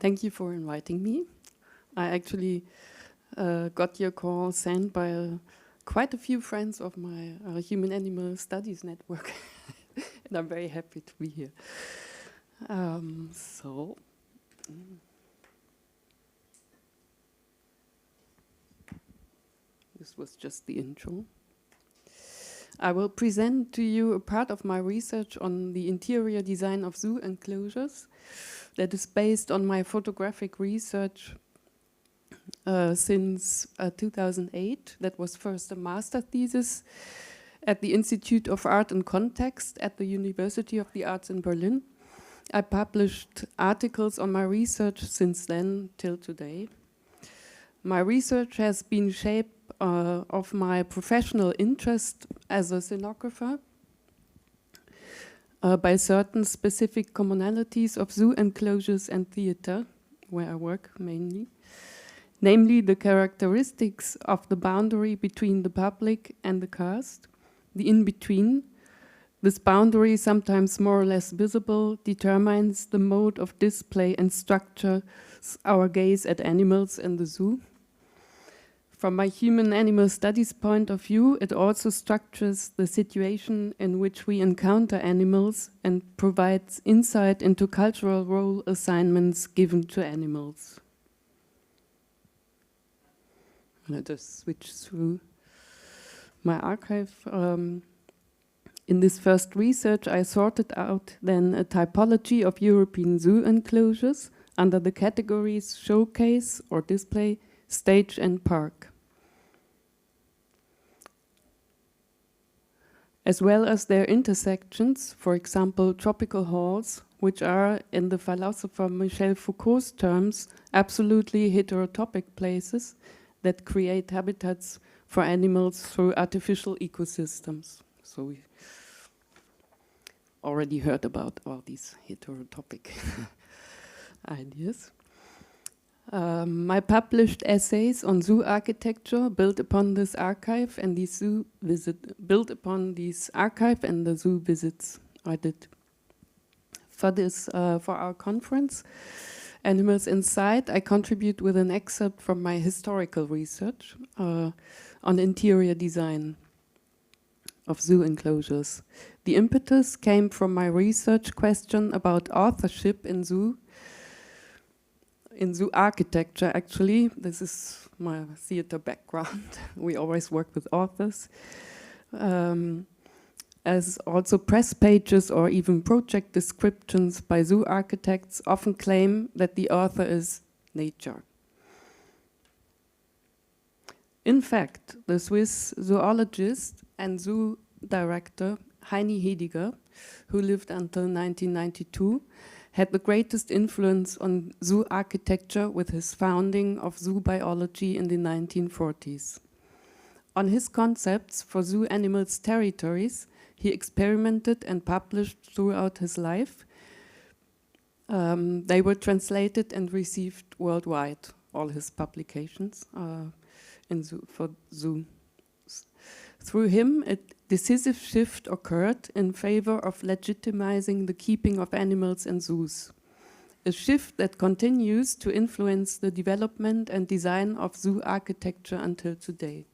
Thank you for inviting me. I actually got your call sent by quite a few friends of my human animal studies network, and I'm very happy to be here. This was just the intro. I will present to you a part of my research on the interior design of zoo enclosures that is based on my photographic research since 2008. That was first a master thesis at the Institute of Art and Context at the University of the Arts in Berlin. I published articles on my research since then till today. My research has been shaped of my professional interest as a scenographer by certain specific commonalities of zoo enclosures and theater, where I work mainly, namely the characteristics of the boundary between the public and the cast, the in-between. This boundary, sometimes more or less visible, determines the mode of display and structures our gaze at animals in the zoo. From my human animal studies point of view, it also structures the situation in which we encounter animals and provides insight into cultural role assignments given to animals. I'll just switch through my archive. In this first research, I sorted out then a typology of European zoo enclosures under the categories showcase or display, stage and park, as well as their intersections, for example, tropical halls, which are, in the philosopher Michel Foucault's terms, absolutely heterotopic places that create habitats for animals through artificial ecosystems. So we already heard about all these heterotopic ideas. My published essays on zoo architecture built upon this archive and the zoo visits I did. For our conference, Animals Inside, I contribute with an excerpt from my historical research on interior design of zoo enclosures. The impetus came from my research question about authorship in zoo architecture, actually. This is my theater background. We always work with authors. As also press pages or even project descriptions by zoo architects often claim that the author is nature. In fact, the Swiss zoologist and zoo director Heini Hediger, who lived until 1992, had the greatest influence on zoo architecture with his founding of zoo biology in the 1940s. On his concepts for zoo animals' territories, he experimented and published throughout his life. They were translated and received worldwide, all his publications for zoo. Through him, a decisive shift occurred in favor of legitimizing the keeping of animals in zoos, a shift that continues to influence the development and design of zoo architecture until today.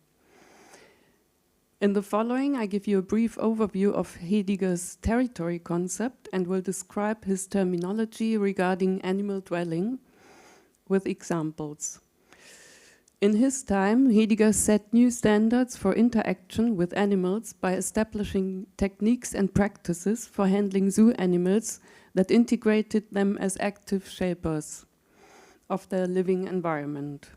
In the following, I give you a brief overview of Hediger's territory concept and will describe his terminology regarding animal dwelling with examples. In his time, Hediger set new standards for interaction with animals by establishing techniques and practices for handling zoo animals that integrated them as active shapers of their living environment.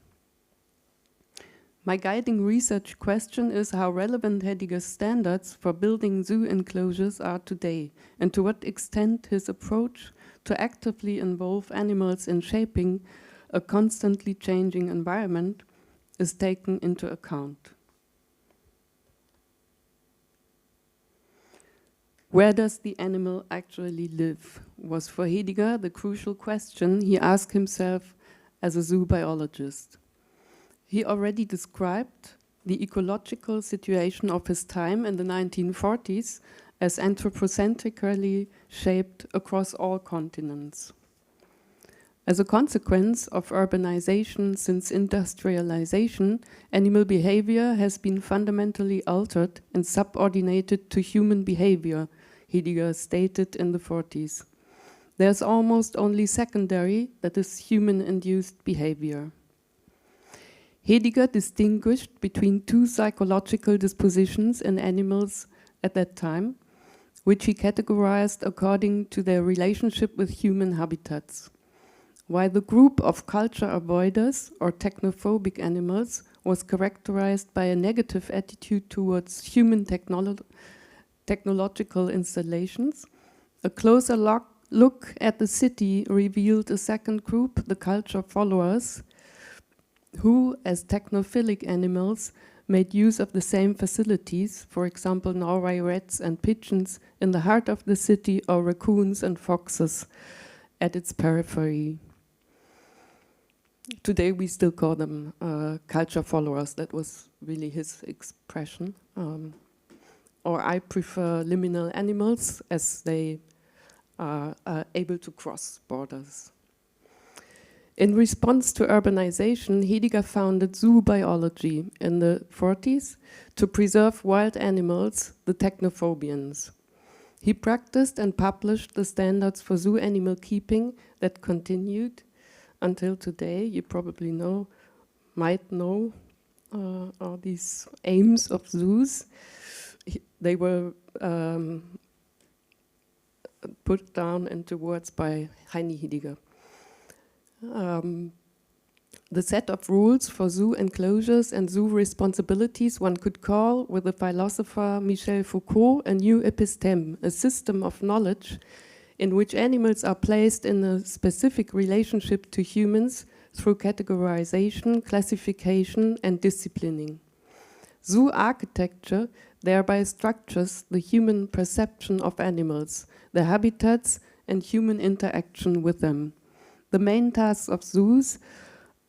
My guiding research question is how relevant Hediger's standards for building zoo enclosures are today, and to what extent his approach to actively involve animals in shaping a constantly changing environment is taken into account. Where does the animal actually live was for Hediger the crucial question he asked himself as a zoo biologist. He already described the ecological situation of his time in the 1940s as anthropocentrically shaped across all continents. As a consequence of urbanization since industrialization, animal behavior has been fundamentally altered and subordinated to human behavior, Heidegger stated in the 40s. There's almost only secondary, that is, human-induced behavior. Heidegger distinguished between two psychological dispositions in animals at that time, which he categorized according to their relationship with human habitats. While the group of culture avoiders or technophobic animals was characterized by a negative attitude towards human technological installations, a closer look at the city revealed a second group, the culture followers, who, as technophilic animals, made use of the same facilities, for example, Norway rats and pigeons in the heart of the city, or raccoons and foxes at its periphery. Today we still call them culture followers. That was really his expression. Or I prefer liminal animals, as they are able to cross borders. In response to urbanization, Heidegger founded zoo biology in the 40s to preserve wild animals, the technophobians. He practiced and published the standards for zoo animal keeping that continued until today. You probably might know all these aims of zoos. They were put down into words by Heidegger. The set of rules for zoo enclosures and zoo responsibilities one could call, with the philosopher Michel Foucault, a new episteme, a system of knowledge in which animals are placed in a specific relationship to humans through categorization, classification, and disciplining. Zoo architecture thereby structures the human perception of animals, their habitats, and human interaction with them. The main tasks of zoos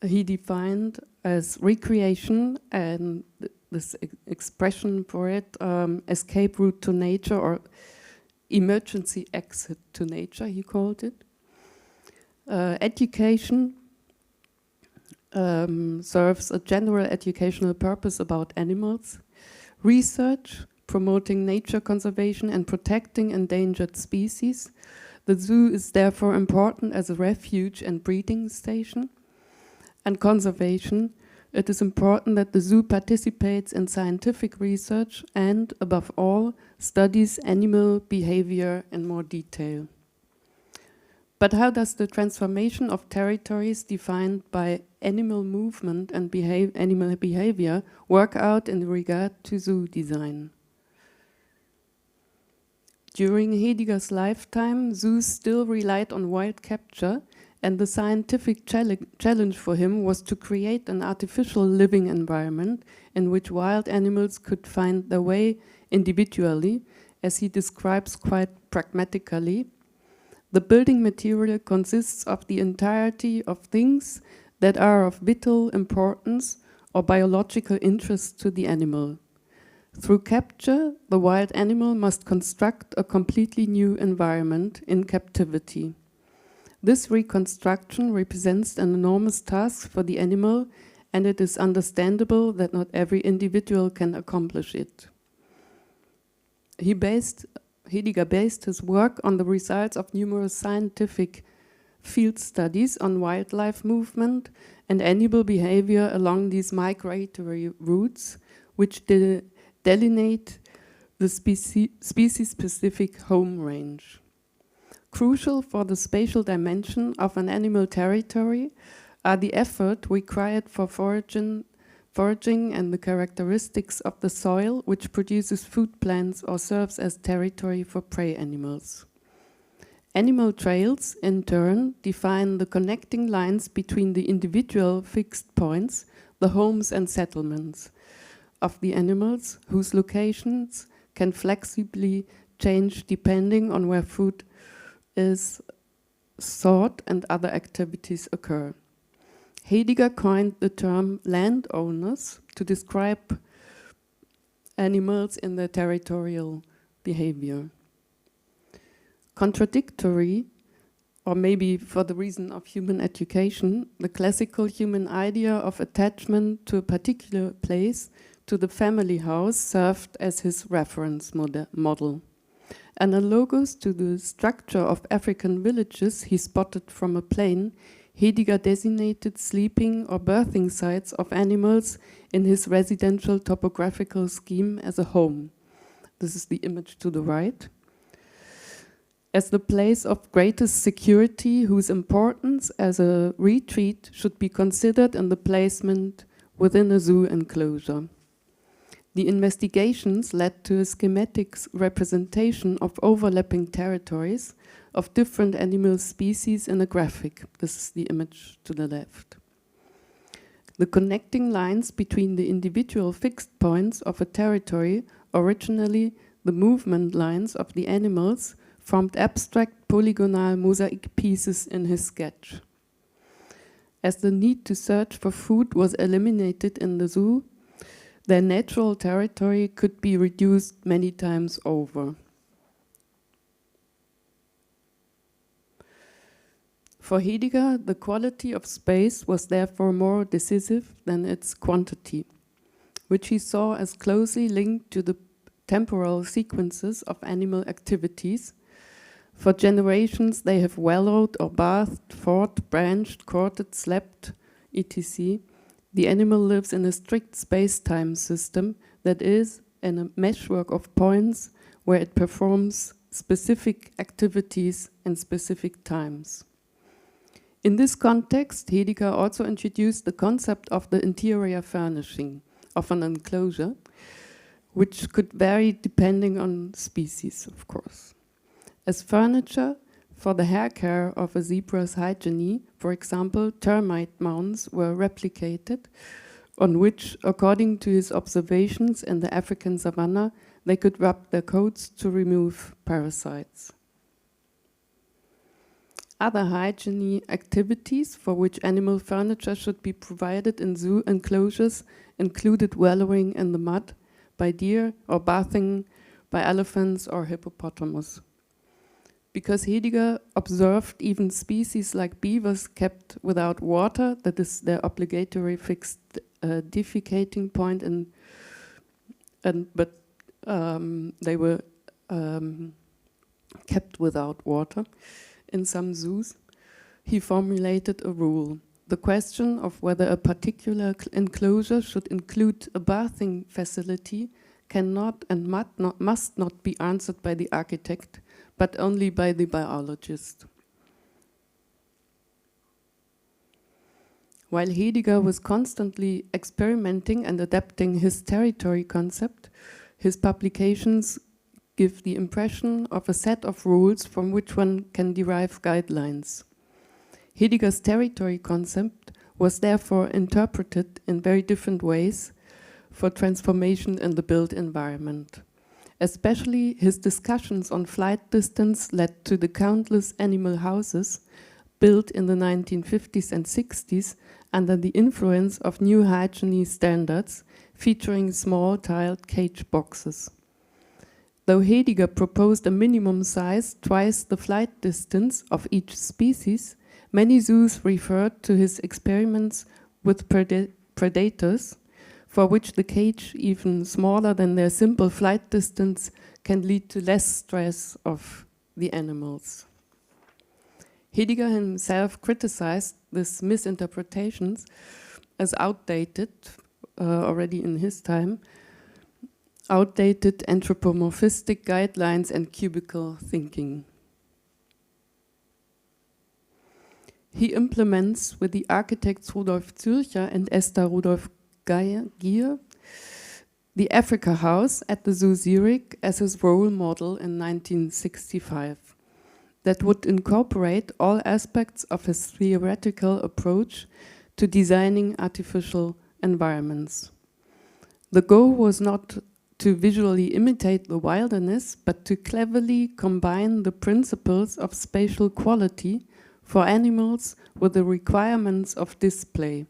he defined as recreation, and this expression for it, escape route to nature, or emergency exit to nature, he called it. Education serves a general educational purpose about animals. Research, promoting nature conservation and protecting endangered species. The zoo is therefore important as a refuge and breeding station. And conservation, it is important that the zoo participates in scientific research and, above all, studies animal behavior in more detail. But how does the transformation of territories defined by animal movement and animal behavior work out in regard to zoo design? During Heidegger's lifetime, zoos still relied on wild capture, and the scientific challenge for him was to create an artificial living environment in which wild animals could find their way individually, as he describes quite pragmatically. The building material consists of the entirety of things that are of vital importance or biological interest to the animal. Through capture, the wild animal must construct a completely new environment in captivity. This reconstruction represents an enormous task for the animal, and it is understandable that not every individual can accomplish it. Heidegger based his work on the results of numerous scientific field studies on wildlife movement and animal behavior along these migratory routes, which delineate the species-specific home range. Crucial for the spatial dimension of an animal territory are the effort required for foraging and the characteristics of the soil, which produces food plants or serves as territory for prey animals. Animal trails, in turn, define the connecting lines between the individual fixed points, the homes and settlements of the animals, whose locations can flexibly change depending on where food is sought and other activities occur. Heidegger coined the term landowners to describe animals in their territorial behavior. Contradictory or maybe for the reason of human education, the classical human idea of attachment to a particular place, to the family house, served as his reference model. Analogous to the structure of African villages he spotted from a plane, Heidegger designated sleeping or birthing sites of animals in his residential topographical scheme as a home. This is the image to the right. As the place of greatest security, whose importance as a retreat should be considered in the placement within a zoo enclosure. The investigations led to a schematic representation of overlapping territories of different animal species in a graphic. This is the image to the left. The connecting lines between the individual fixed points of a territory, originally the movement lines of the animals, formed abstract polygonal mosaic pieces in his sketch. As the need to search for food was eliminated in the zoo, their natural territory could be reduced many times over. For Heidegger, the quality of space was therefore more decisive than its quantity, which he saw as closely linked to the temporal sequences of animal activities. For generations, they have wallowed or bathed, fought, branched, courted, slept, etc. The animal lives in a strict space-time system that is in a meshwork of points where it performs specific activities in specific times. In this context, Heidegger also introduced the concept of the interior furnishing of an enclosure, which could vary depending on species, of course. As furniture for the hair care of a zebra's hygiene, for example, termite mounds were replicated, on which, according to his observations in the African savanna, they could rub their coats to remove parasites. Other hygiene activities for which animal furniture should be provided in zoo enclosures included wallowing in the mud by deer or bathing by elephants or hippopotamus. Because Heidegger observed even species like beavers kept without water, that is their obligatory fixed defecating point, but they were kept without water in some zoos, he formulated a rule. The question of whether a particular enclosure should include a bathing facility cannot and must not be answered by the architect, but only by the biologist. While Heidegger was constantly experimenting and adapting his territory concept, his publications give the impression of a set of rules from which one can derive guidelines. Heidegger's territory concept was therefore interpreted in very different ways for transformation in the built environment. Especially his discussions on flight distance led to the countless animal houses built in the 1950s and 60s under the influence of new hygiene standards featuring small tiled cage boxes. Though Heidegger proposed a minimum size twice the flight distance of each species, many zoos referred to his experiments with predators, for which the cage, even smaller than their simple flight distance, can lead to less stress of the animals. Heidegger himself criticized these misinterpretations as outdated, already in his time, outdated anthropomorphistic guidelines and cubicle thinking. He implements with the architects Rudolf Zürcher and Esther Rudolf Gier the Africa House at the Zoo Zurich as his role model in 1965 that would incorporate all aspects of his theoretical approach to designing artificial environments. The goal was not to visually imitate the wilderness, but to cleverly combine the principles of spatial quality for animals with the requirements of display,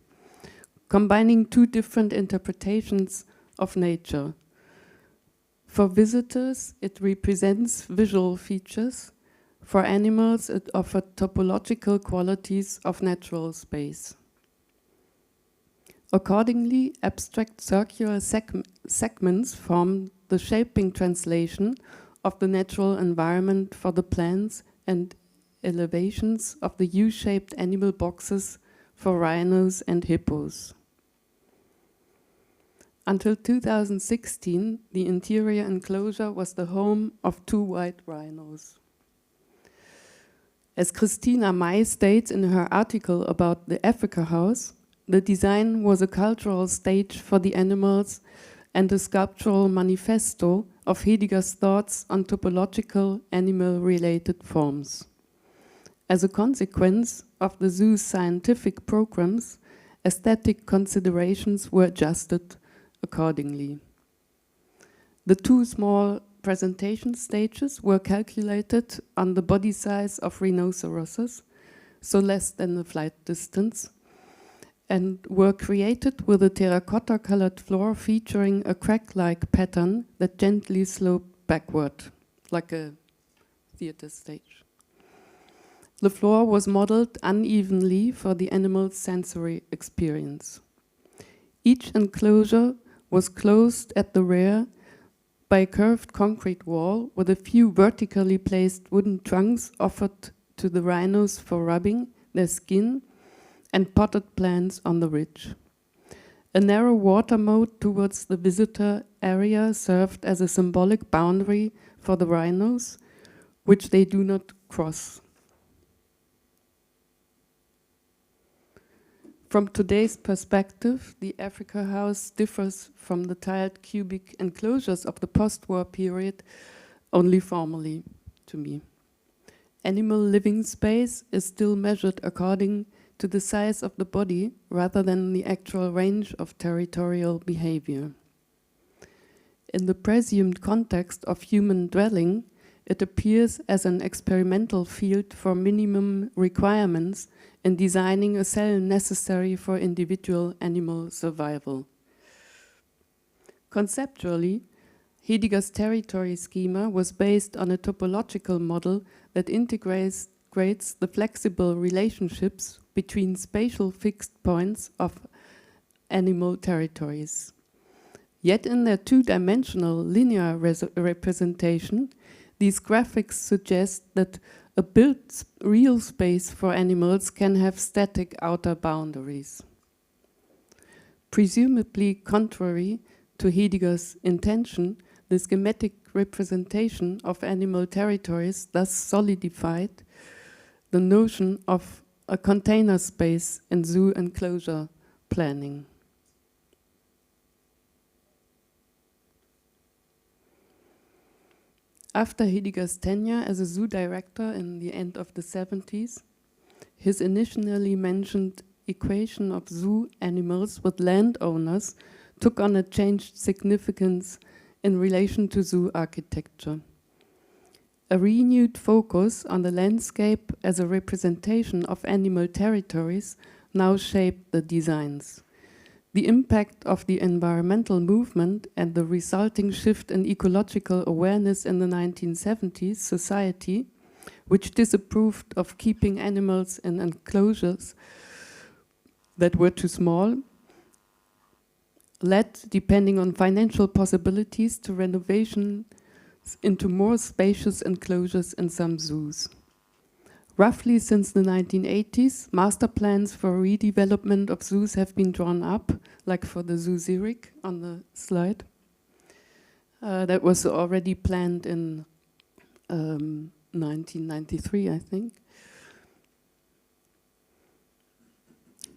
combining two different interpretations of nature. For visitors, it represents visual features. For animals, it offered topological qualities of natural space. Accordingly, abstract circular segments form the shaping translation of the natural environment for the plants and elevations of the U-shaped animal boxes for rhinos and hippos. Until 2016, the interior enclosure was the home of 2 white rhinos. As Christina May states in her article about the Africa House, the design was a cultural stage for the animals and a sculptural manifesto of Heidegger's thoughts on topological animal-related forms. As a consequence of the zoo's scientific programs, aesthetic considerations were adjusted accordingly. The 2 small presentation stages were calculated on the body size of rhinoceroses, so less than the flight distance, and were created with a terracotta-colored floor featuring a crack-like pattern that gently sloped backward, like a theater stage. The floor was modeled unevenly for the animal's sensory experience. Each enclosure was closed at the rear by a curved concrete wall with a few vertically placed wooden trunks offered to the rhinos for rubbing their skin and potted plants on the ridge. A narrow water moat towards the visitor area served as a symbolic boundary for the rhinos, which they do not cross. From today's perspective, the Africa House differs from the tiled cubic enclosures of the post-war period only formally, to me. Animal living space is still measured according to the size of the body rather than the actual range of territorial behavior. In the presumed context of human dwelling, it appears as an experimental field for minimum requirements in designing a cell necessary for individual animal survival. Conceptually, Heidegger's territory schema was based on a topological model that integrates the flexible relationships between spatial fixed points of animal territories. Yet in their 2-dimensional linear representation, these graphics suggest that a built real space for animals can have static outer boundaries. Presumably contrary to Heidegger's intention, the schematic representation of animal territories thus solidified the notion of a container space in zoo enclosure planning. After Heidegger's tenure as a zoo director in the end of the 70s, his initially mentioned equation of zoo animals with landowners took on a changed significance in relation to zoo architecture. A renewed focus on the landscape as a representation of animal territories now shaped the designs. The impact of the environmental movement and the resulting shift in ecological awareness in the 1970s society, which disapproved of keeping animals in enclosures that were too small, led, depending on financial possibilities, to renovation into more spacious enclosures in some zoos. Roughly since the 1980s, master plans for redevelopment of zoos have been drawn up, like for the Zoo Zurich on the slide. That was already planned in 1993, I think.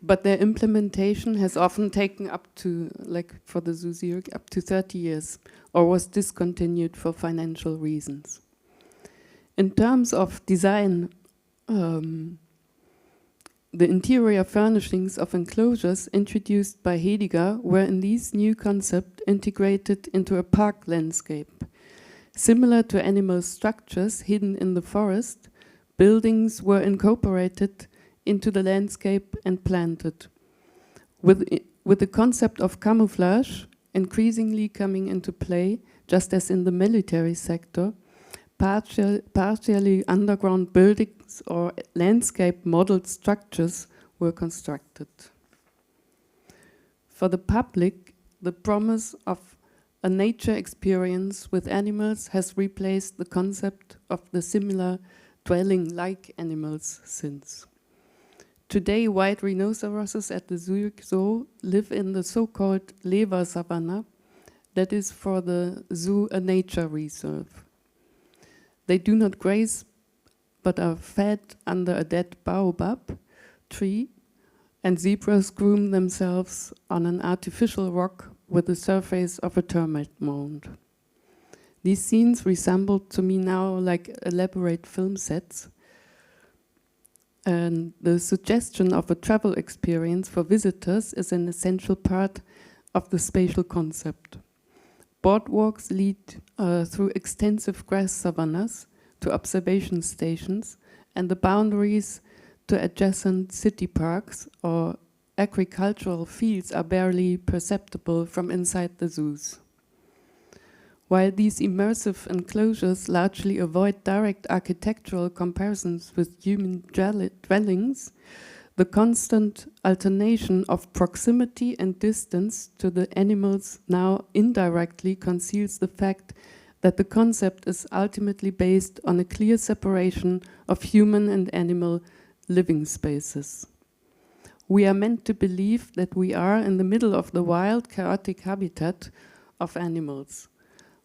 But their implementation has often taken up to, like for the Zoo Zurich, up to 30 years, or was discontinued for financial reasons. In terms of design, the interior furnishings of enclosures introduced by Heidegger were in these new concepts integrated into a park landscape. Similar to animal structures hidden in the forest, buildings were incorporated into the landscape and planted. With the concept of camouflage increasingly coming into play, just as in the military sector, partially underground buildings or landscape modeled structures were constructed. For the public, the promise of a nature experience with animals has replaced the concept of the similar dwelling like animals since. Today, white rhinoceroses at the Zurich Zoo live in the so-called Lever savanna, that is for the zoo a nature reserve. They do not graze, but are fed under a dead baobab tree, and zebras groom themselves on an artificial rock with the surface of a termite mound. These scenes resemble to me now like elaborate film sets, and the suggestion of a travel experience for visitors is an essential part of the spatial concept. Boardwalks lead through extensive grass savannas to observation stations, and the boundaries to adjacent city parks or agricultural fields are barely perceptible from inside the zoos. While these immersive enclosures largely avoid direct architectural comparisons with human dwellings, the constant alternation of proximity and distance to the animals now indirectly conceals the fact that the concept is ultimately based on a clear separation of human and animal living spaces. We are meant to believe that we are in the middle of the wild, chaotic habitat of animals,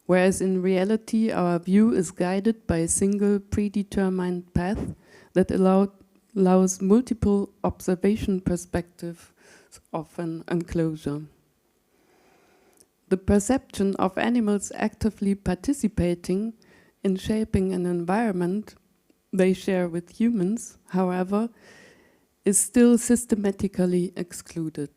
whereas in reality our view is guided by a single predetermined path that allows multiple observation perspectives of an enclosure. The perception of animals actively participating in shaping an environment they share with humans, however, is still systematically excluded.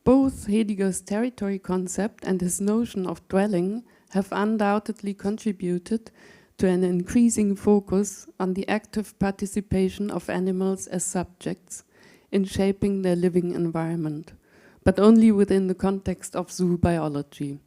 Both Heidegger's territory concept and his notion of dwelling have undoubtedly contributed to an increasing focus on the active participation of animals as subjects in shaping their living environment, but only within the context of zoo biology.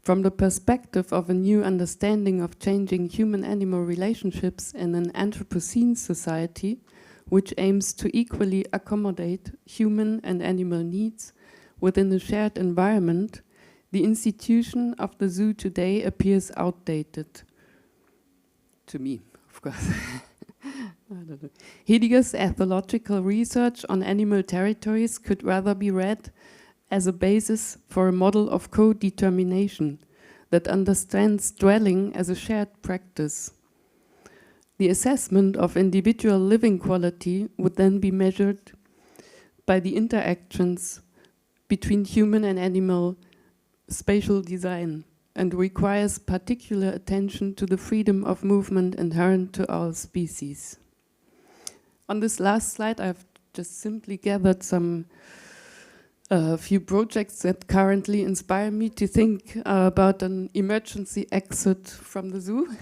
From the perspective of a new understanding of changing human-animal relationships in an Anthropocene society, which aims to equally accommodate human and animal needs within a shared environment, the institution of the zoo today appears outdated. To me, of course. I don't know. Heidegger's ethological research on animal territories could rather be read as a basis for a model of co-determination that understands dwelling as a shared practice. The assessment of individual living quality would then be measured by the interactions between human and animal spatial design and requires particular attention to the freedom of movement inherent to all species. On this last slide, I've just simply gathered some few projects that currently inspire me to think about an emergency exit from the zoo.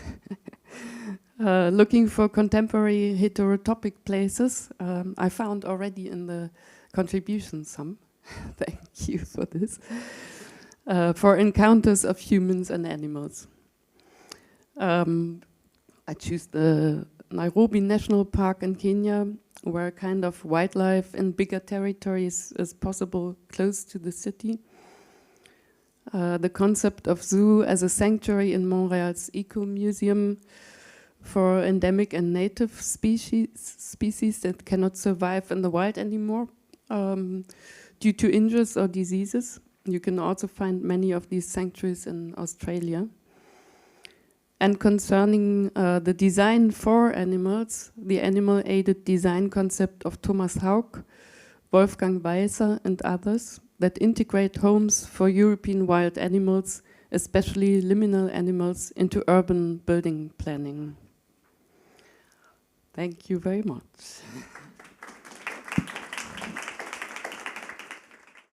Looking for contemporary heterotopic places. I found already in the contribution some. Thank you for this. For encounters of humans and animals. I choose the Nairobi National Park in Kenya, where kind of wildlife in bigger territories is possible close to the city. The concept of zoo as a sanctuary in Montreal's Eco Museum for endemic and native species that cannot survive in the wild anymore due to injuries or diseases. You can also find many of these sanctuaries in Australia. And concerning the design for animals, the animal-aided design concept of Thomas Hölck, Wolfgang Weiser and others that integrate homes for European wild animals, especially liminal animals, into urban building planning. Thank you very much.